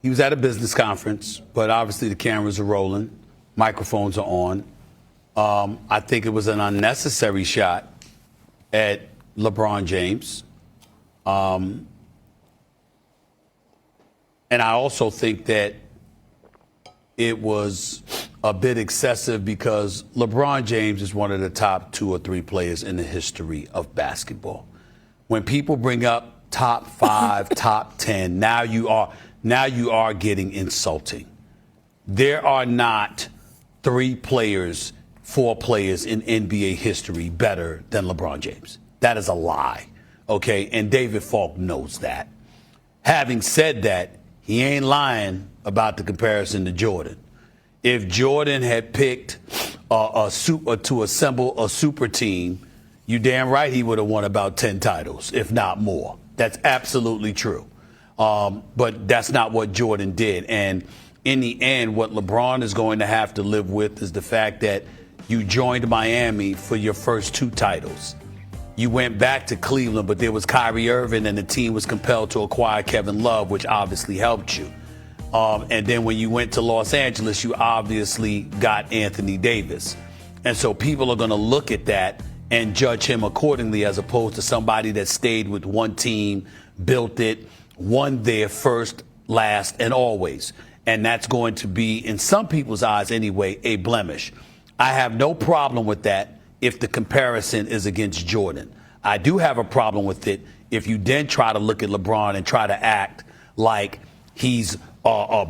He was at a business conference, but obviously the cameras are rolling, microphones are on. I think it was an unnecessary shot at LeBron James. And I also think that it was a bit excessive because LeBron James is one of the top 2 or 3 players in the history of basketball. When people bring up top 5, top 10, now you are getting insulting. There are not 3 players, 4 players in NBA history better than LeBron James. That is a lie, okay? And David Falk knows that. Having said that, he ain't lying about the comparison to Jordan. If Jordan had picked to assemble a super team, you damn right he would have won about 10 titles, if not more. That's absolutely true. But that's not what Jordan did. And in the end, what LeBron is going to have to live with is the fact that you joined Miami for your first 2 titles. You went back to Cleveland, but there was Kyrie Irving and the team was compelled to acquire Kevin Love, which obviously helped you. And then when you went to Los Angeles, you obviously got Anthony Davis. And so people are going to look at that and judge him accordingly, as opposed to somebody that stayed with one team, built it, won there first, last, and always. And that's going to be, in some people's eyes anyway, a blemish. I have no problem with that if the comparison is against Jordan. I do have a problem with it if you then try to look at LeBron and try to act like he's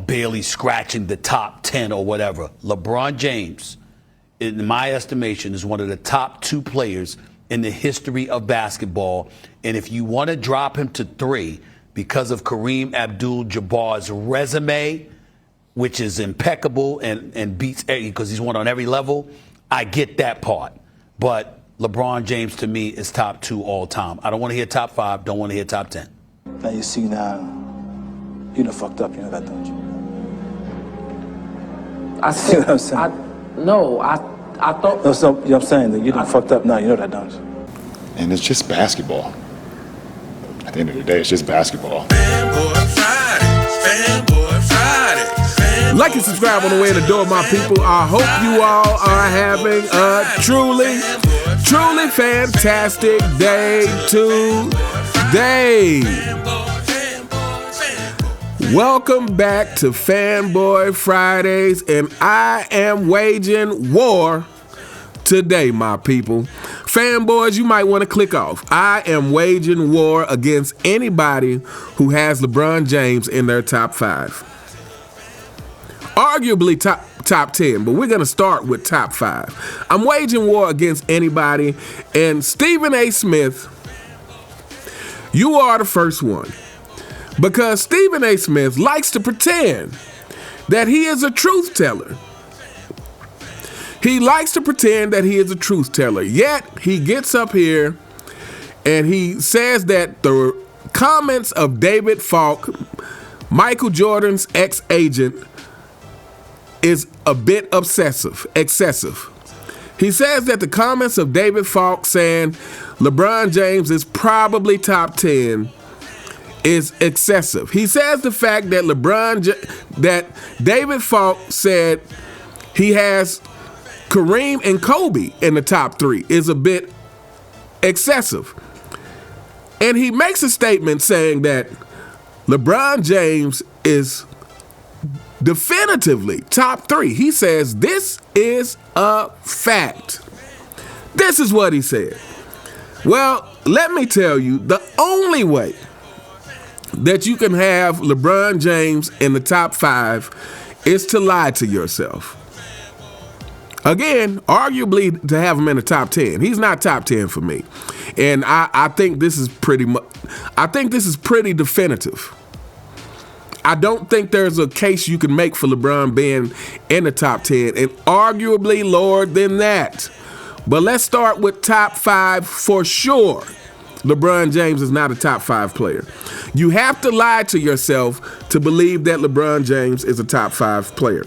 barely scratching the top 10 or whatever. LeBron James, in my estimation, is one of the top 2 players in the history of basketball. And if you want to drop him to 3 because of Kareem Abdul-Jabbar's resume, which is impeccable and beats because he's won on every level, I get that part. But LeBron James, to me, is top 2 all time. I don't want to hear top 5, don't want to hear top 10. Now you see now, you done fucked up, you know that, don't you? I see what I'm saying? I thought. No, so, you know what I'm saying? That you done fucked up now, you know that, don't you? And it's just basketball. At the end of the day, it's just basketball. Like and subscribe on the way in the door, my people. I hope you all are having a truly fantastic day today. Welcome back to Fanboy Fridays, and I am waging war today, my people. Fanboys, you might want to click off. I am waging war against anybody who has LeBron James in their top 5. Arguably top 10, but we're going to start with top 5. I'm waging war against anybody, and Stephen A. Smith, you are the first one. Because Stephen A. Smith likes to pretend that he is a truth teller. He likes to pretend that he is a truth teller, yet he gets up here and he says that the comments of David Falk, Michael Jordan's ex-agent, is a bit excessive. He says that the comments of David Falk saying LeBron James is probably top 10 is excessive. He says the fact that that David Falk said he has Kareem and Kobe in the top 3 is a bit excessive. And he makes a statement saying that LeBron James is definitively top 3. He says this is a fact. This is what he said. Well, let me tell you, the only way that you can have LeBron James in the top 5 is to lie to yourself. Again, arguably to have him in the top 10. He's not top 10 for me. And I think this is pretty definitive. I don't think there's a case you can make for LeBron being in the top 10, and arguably lower than that. But let's start with top 5 for sure. LeBron James is not a top 5 player. You have to lie to yourself to believe that LeBron James is a top 5 player.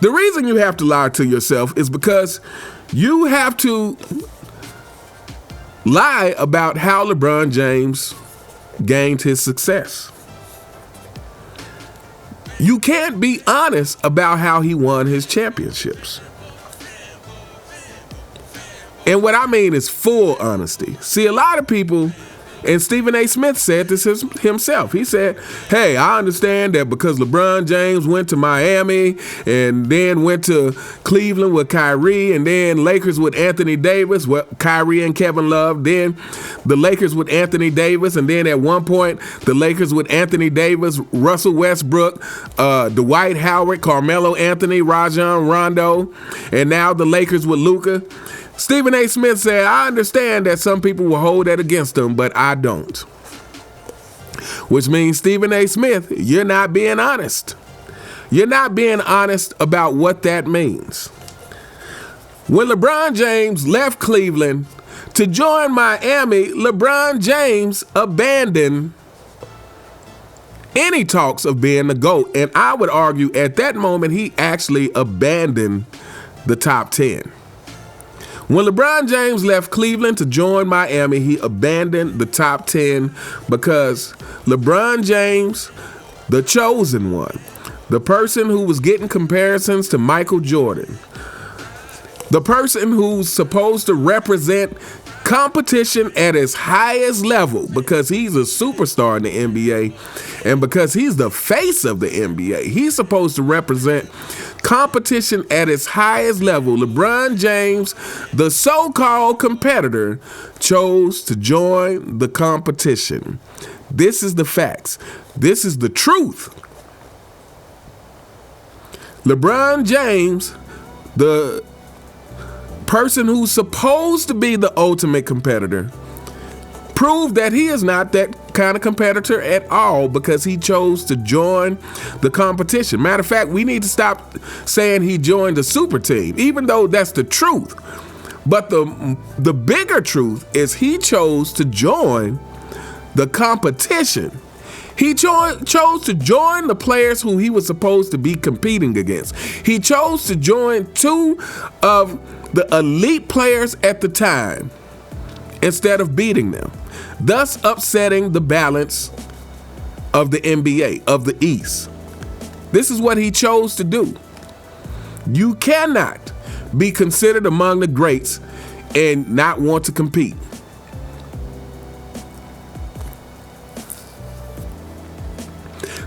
The reason you have to lie to yourself is because you have to lie about how LeBron James gained his success. You can't be honest about how he won his championships. And what I mean is full honesty. See, a lot of people, and Stephen A. Smith said this himself. He said, hey, I understand that because LeBron James went to Miami and then went to Cleveland with Kyrie and then Lakers with Anthony Davis, well, Kyrie and Kevin Love, then the Lakers with Anthony Davis, and then at one point, the Lakers with Anthony Davis, Russell Westbrook, Dwight Howard, Carmelo Anthony, Rajon Rondo, and now the Lakers with Luka. Stephen A. Smith said, I understand that some people will hold that against him, but I don't. Which means, Stephen A. Smith, you're not being honest. You're not being honest about what that means. When LeBron James left Cleveland to join Miami, LeBron James abandoned any talks of being the GOAT. And I would argue at that moment, he actually abandoned the top 10. When LeBron James left Cleveland to join Miami, he abandoned the top 10 because LeBron James, the chosen one, the person who was getting comparisons to Michael Jordan, the person who's supposed to represent competition at its highest level because he's a superstar in the NBA and because he's the face of the NBA, he's supposed to represent competition at its highest level. LeBron James, the so-called competitor, chose to join the competition. This is the facts. This is the truth. LeBron James, the person who's supposed to be the ultimate competitor, proved that he is not that kind of competitor at all because he chose to join the competition. Matter of fact, we need to stop saying he joined the super team, even though that's the truth. But the bigger truth is he chose to join the competition. He chose to join the players who he was supposed to be competing against. He chose to join two of the elite players at the time instead of beating them, thus upsetting the balance of the NBA, of the East. This is what he chose to do. You cannot be considered among the greats and not want to compete.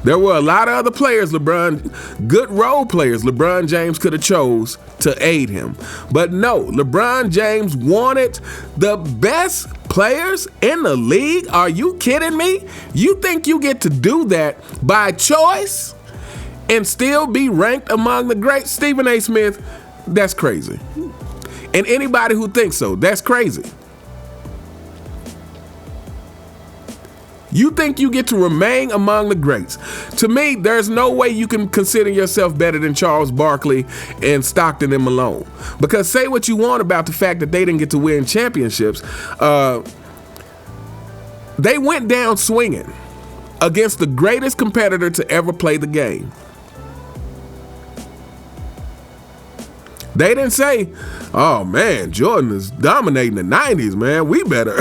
There were a lot of other players, good role players LeBron James could have chose to aid him. But no, LeBron James wanted the best players in the league. Are you kidding me? You think you get to do that by choice and still be ranked among the greats? Stephen A. Smith, that's crazy. And anybody who thinks so, that's crazy. You think you get to remain among the greats. To me, there's no way you can consider yourself better than Charles Barkley and Stockton and Malone. Because say what you want about the fact that they didn't get to win championships, they went down swinging against the greatest competitor to ever play the game. They didn't say, oh man, Jordan is dominating the 90s, man. We better.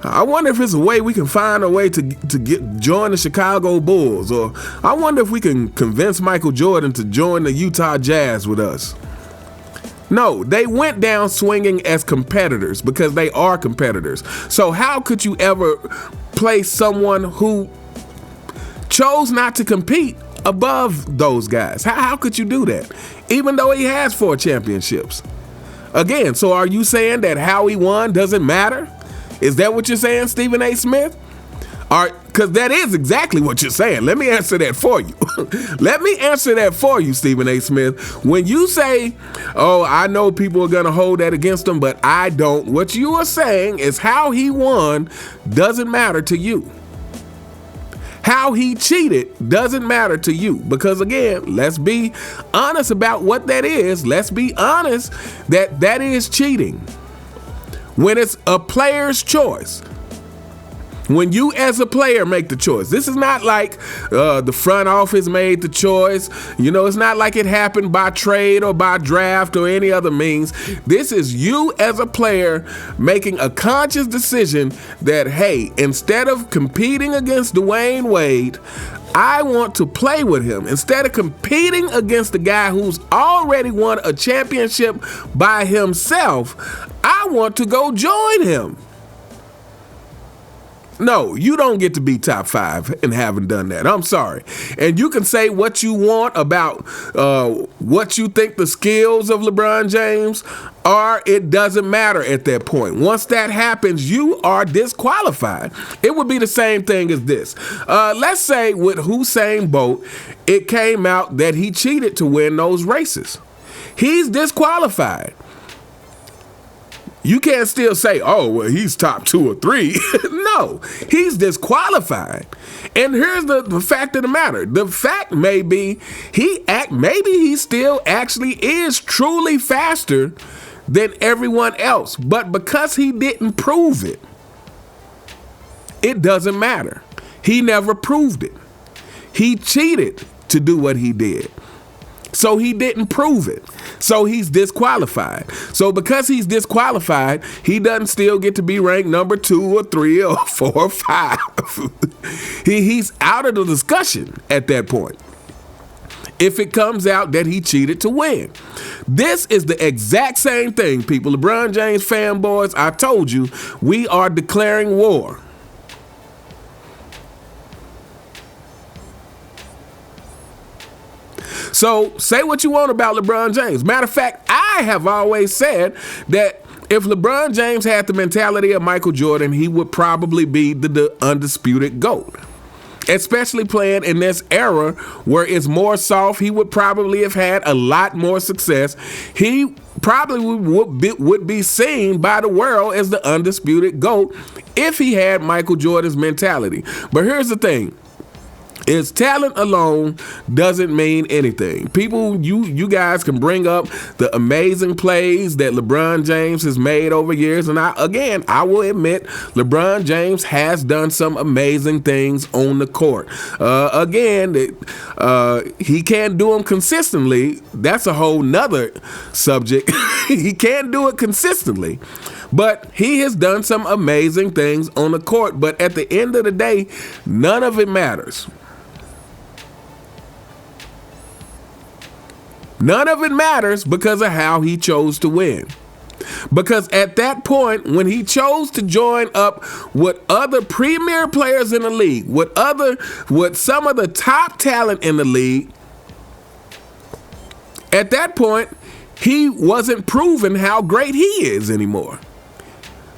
I wonder if it's a way we can find a way to join the Chicago Bulls. Or I wonder if we can convince Michael Jordan to join the Utah Jazz with us. No, they went down swinging as competitors because they are competitors. So how could you ever place someone who chose not to compete above those guys? How could you do that? Even though he has 4 championships. Again, so are you saying that how he won doesn't matter? Is that what you're saying, Stephen A. Smith? Because that is exactly what you're saying. Let me answer that for you. Let me answer that for you, Stephen A. Smith. When you say, oh, I know people are going to hold that against him, but I don't. What you are saying is how he won doesn't matter to you. How he cheated doesn't matter to you because, again, let's be honest about what that is. Let's be honest that is cheating. When it's a player's choice, when you as a player make the choice, this is not like the front office made the choice. You know, it's not like it happened by trade or by draft or any other means. This is you as a player making a conscious decision that, hey, instead of competing against Dwayne Wade, I want to play with him. Instead of competing against the guy who's already won a championship by himself, I want to go join him. No, you don't get to be top 5 and haven't done that. I'm sorry. And you can say what you want about what you think the skills of LeBron James are. It doesn't matter at that point. Once that happens, you are disqualified. It would be the same thing as this. Let's say with Usain Bolt, it came out that he cheated to win those races. He's disqualified. You can't still say, oh, well, he's top 2 or 3. No, he's disqualified. And here's the fact of the matter. The fact may be maybe he still actually is truly faster than everyone else. But because he didn't prove it, it doesn't matter. He never proved it. He cheated to do what he did. So he didn't prove it. So he's disqualified. So because he's disqualified, he doesn't still get to be ranked number 2 or 3 or 4 or 5. He's out of the discussion at that point, if it comes out that he cheated to win. This is the exact same thing, people. LeBron James fanboys, I told you, we are declaring war. So say what you want about LeBron James. Matter of fact, I have always said that if LeBron James had the mentality of Michael Jordan, he would probably be the undisputed GOAT. Especially playing in this era where it's more soft, he would probably have had a lot more success. He probably would be seen by the world as the undisputed GOAT if he had Michael Jordan's mentality. But here's the thing. Is talent alone doesn't mean anything. People, you guys can bring up the amazing plays that LeBron James has made over years. And I will admit, LeBron James has done some amazing things on the court. He can't do them consistently. That's a whole nother subject. He can't do it consistently. But he has done some amazing things on the court. But at the end of the day, none of it matters. None of it matters because of how he chose to win. Because at that point, when he chose to join up with other premier players in the league, with some of the top talent in the league, at that point, he wasn't proving how great he is anymore.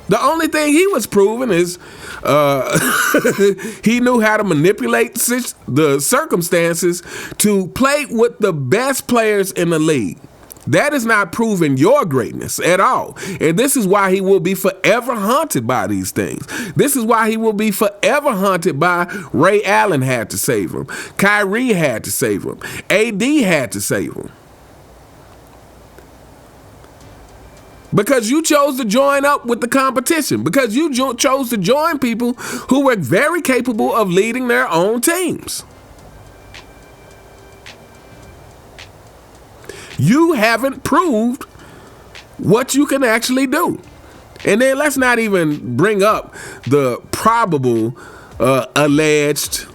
The only thing he was proving is he knew how to manipulate the circumstances to play with the best players in the league. That is not proving your greatness at all. And this is why he will be forever haunted by these things. This is why he will be forever haunted by Ray Allen had to save him. Kyrie had to save him. AD had to save him. Because you chose to join up with the competition. Because you chose to join people who were very capable of leading their own teams. You haven't proved what you can actually do. And then let's not even bring up the probable alleged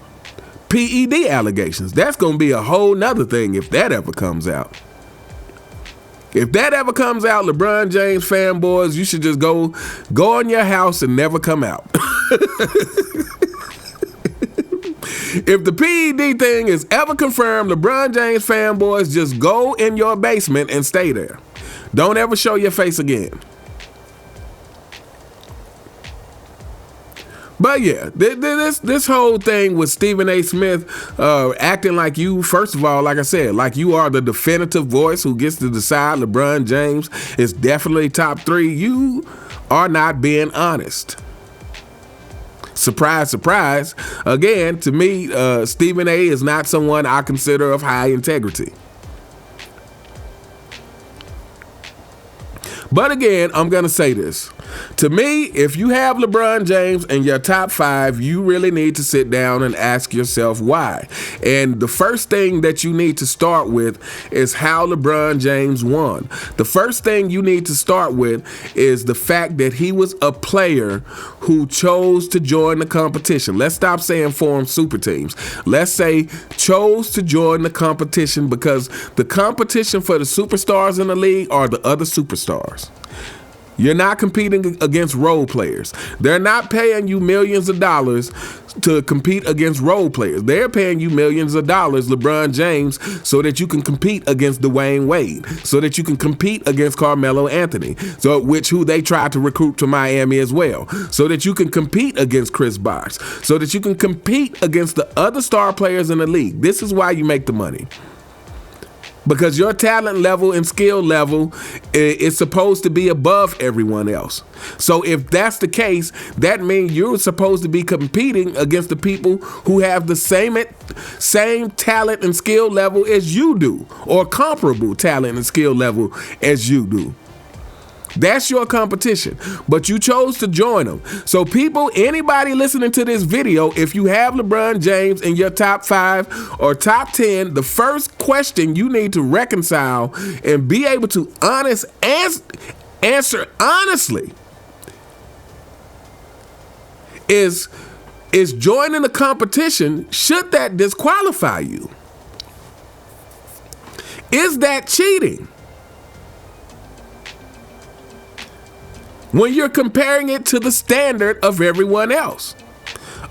PED allegations. That's going to be a whole nother thing if that ever comes out. If that ever comes out, LeBron James fanboys, you should just go in your house and never come out. If the PED thing is ever confirmed, LeBron James fanboys, just go in your basement and stay there. Don't ever show your face again. But yeah, this whole thing with Stephen A. Smith acting like you, first of all, like I said, like you are the definitive voice who gets to decide LeBron James is definitely top 3. You are not being honest. Surprise, surprise. Again, to me, Stephen A. is not someone I consider of high integrity. But again, I'm going to say this. To me, if you have LeBron James in your top 5, you really need to sit down and ask yourself why. And the first thing that you need to start with is how LeBron James won. The first thing you need to start with is the fact that he was a player who chose to join the competition. Let's stop saying form super teams. Let's say chose to join the competition, because the competition for the superstars in the league are the other superstars. You're not competing against role players. They're not paying you millions of dollars to compete against role players. They're paying you millions of dollars, LeBron James, so that you can compete against Dwayne Wade, so that you can compete against Carmelo Anthony, who they tried to recruit to Miami as well, so that you can compete against Chris Bosh, so that you can compete against the other star players in the league. This is why you make the money. Because your talent level and skill level is supposed to be above everyone else. So if that's the case, that means you're supposed to be competing against the people who have the same talent and skill level as you do, or comparable talent and skill level as you do. That's your competition, but you chose to join them. So people, anybody listening to this video, if you have LeBron James in your top 5 or top 10, the first question you need to reconcile and be able to answer honestly is joining the competition, should that disqualify you? Is that cheating? When you're comparing it to the standard of everyone else.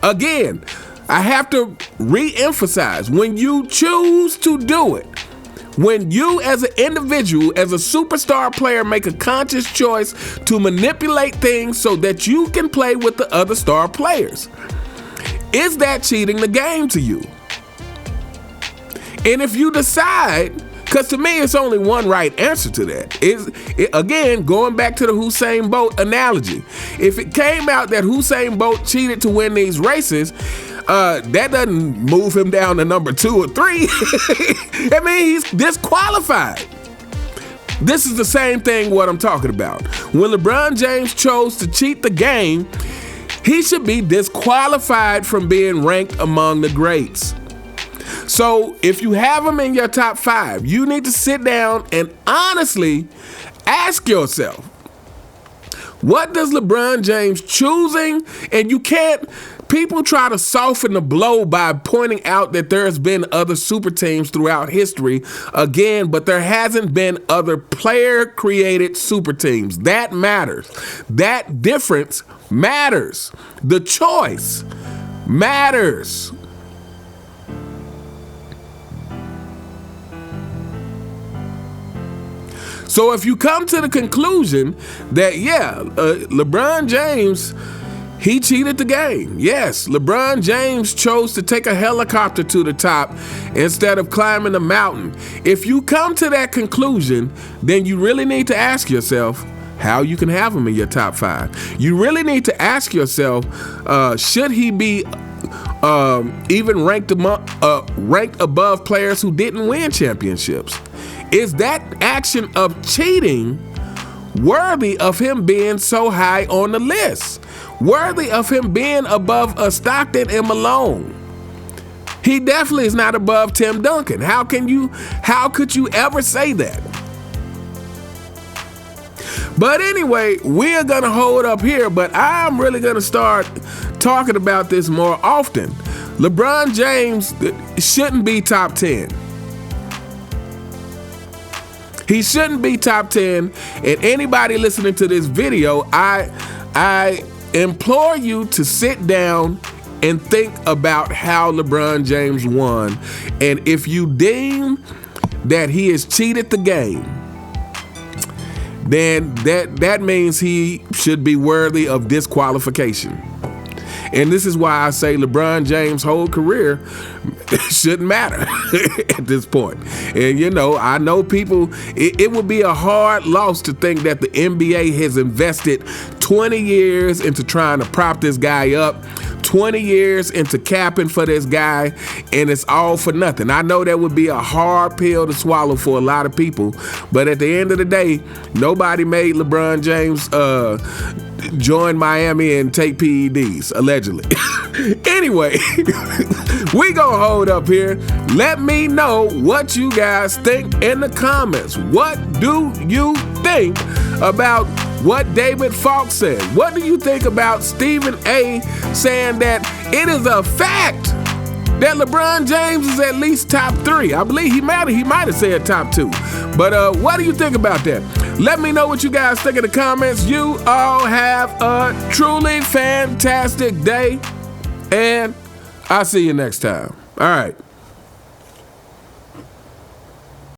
Again, I have to re-emphasize, when you choose to do it, when you as an individual, as a superstar player, make a conscious choice to manipulate things so that you can play with the other star players, is that cheating the game to you? And if you decide, because to me, it's only one right answer to that. Again, going back to the Usain Bolt analogy. If it came out that Usain Bolt cheated to win these races, that doesn't move him down to number 2 or 3. I mean, he's disqualified. This is the same thing what I'm talking about. When LeBron James chose to cheat the game, he should be disqualified from being ranked among the greats. So if you have him in your top 5, you need to sit down and honestly ask yourself, what does LeBron James choosing? And you can't, people try to soften the blow by pointing out that there's been other super teams throughout history again, but there hasn't been other player created super teams. That matters. That difference matters. The choice matters. So if you come to the conclusion that, LeBron James, he cheated the game. Yes, LeBron James chose to take a helicopter to the top instead of climbing the mountain. If you come to that conclusion, then you really need to ask yourself how you can have him in your top 5. You really need to ask yourself, should he be even ranked above players who didn't win championships? Is that action of cheating worthy of him being so high on the list? Worthy of him being above a Stockton and Malone? He definitely is not above Tim Duncan. How could you ever say that? But anyway, we're going to hold up here, but I'm really going to start talking about this more often. LeBron James shouldn't be top 10. He shouldn't be top 10. And anybody listening to this video, I implore you to sit down and think about how LeBron James won. And if you deem that he has cheated the game, then that means he should be worthy of disqualification. And this is why I say LeBron James' whole career shouldn't matter at this point. And, I know people, it would be a hard loss to think that the NBA has invested 20 years into trying to prop this guy up, 20 years into capping for this guy, and it's all for nothing. I know that would be a hard pill to swallow for a lot of people, but at the end of the day, nobody made LeBron James join Miami and take PEDs, allegedly. Anyway, we gonna hold up here. Let me know what you guys think in the comments. What do you think about what David Falk said? What do you think about Stephen A. saying that it is a fact that LeBron James is at least top 3? I believe he might have said top 2. But what do you think about that? Let me know what you guys think in the comments. You all have a truly fantastic day, and I'll see you next time. All right.